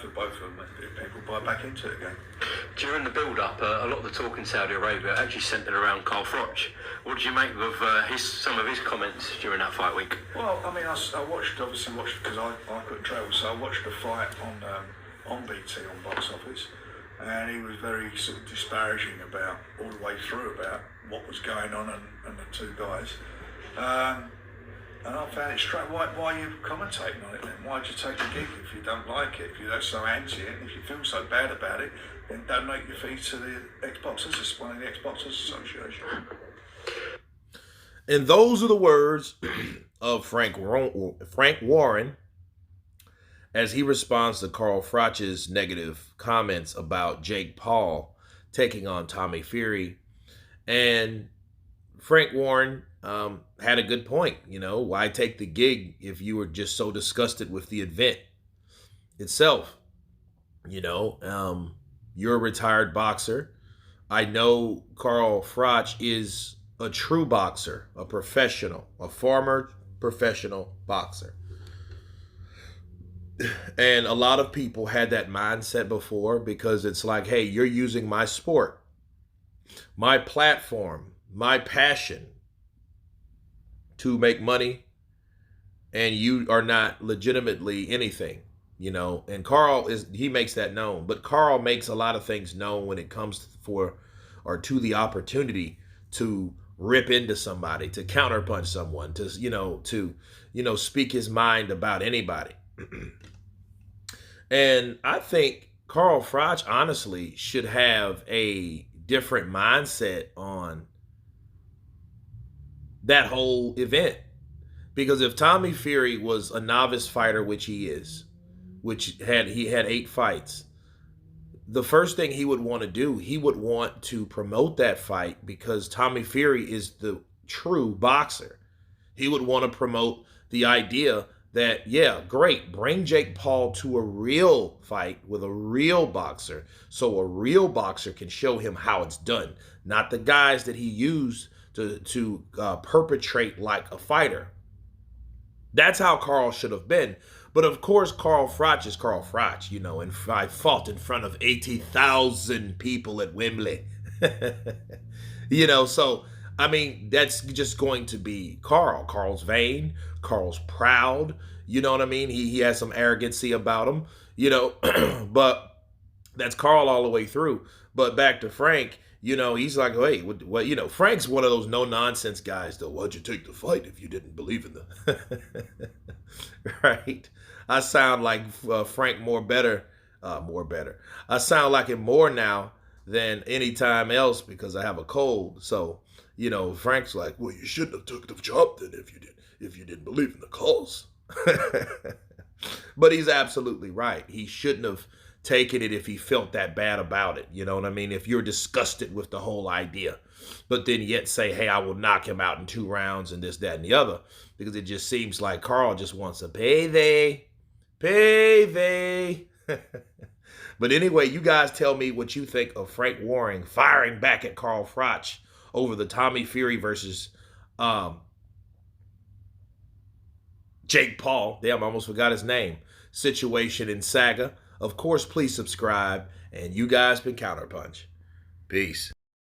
for both of them if people buy back into it again. During the build-up, a lot of the talk in Saudi Arabia actually centred around Froch. What did you make of some of his comments during that fight week? Well, I mean, I obviously watched because I couldn't travel, so I watched the fight on BT on Box Office, and he was very sort of disparaging about all the way through about what was going on and the two guys. And I found it strange. Why are you commentating on it then? Why'd you take the gig if you don't like it? If you're so anti it, if you feel so bad about it, then donate your fee to the Xboxers. It's one of the Xboxers Association. And those are the words of Frank Warren as he responds to Carl Froch's negative comments about Jake Paul taking on Tommy Fury. And Frank Warren had a good point. You know, why take the gig if you were just so disgusted with the event itself? You know, you're a retired boxer. I know Carl Froch is a true boxer, a professional, a former professional boxer. And a lot of people had that mindset before because it's like, hey, you're using my sport, my platform, my passion to make money, and you are not legitimately anything, you know. And Carl he makes that known, but Carl makes a lot of things known when it comes to the opportunity to rip into somebody, to counterpunch someone, to speak his mind about anybody. And I think Carl Froch honestly should have a different mindset on that whole event. Because if Tommy Fury was a novice fighter, which he is, he had 8 fights, the first thing he would want to do, he would want to promote that fight because Tommy Fury is the true boxer. He would want to promote the idea that, yeah, great, bring Jake Paul to a real fight with a real boxer so a real boxer can show him how it's done, not the guys that he used to perpetrate like a fighter. That's how Carl should have been. But of course, Carl Froch is Carl Froch, you know, and I fought in front of 80,000 people at Wembley. You know, so, I mean, that's just going to be Carl. Carl's vain. Carl's proud. You know what I mean? He has some arrogancy about him, you know, but that's Carl all the way through. But back to Frank, you know, he's like, hey, what, you know, Frank's one of those no-nonsense guys, though. Why'd you take the fight if you didn't believe in them? Right? I sound like Frank more better. I sound like him more now than any time else because I have a cold. So, you know, Frank's like, well, you shouldn't have took the job then if you didn't believe in the cause. But he's absolutely right. He shouldn't have taken it if he felt that bad about it. You know what I mean? If you're disgusted with the whole idea, but then yet say, hey, I will knock him out in 2 rounds and this, that, and the other, because it just seems like Carl just wants a payday. But anyway, you guys tell me what you think of Frank Warren firing back at Carl Froch over the Tommy Fury versus Jake Paul, damn, I almost forgot his name, situation in Saga. Of course, please subscribe, and you guys been Counterpunch. Peace.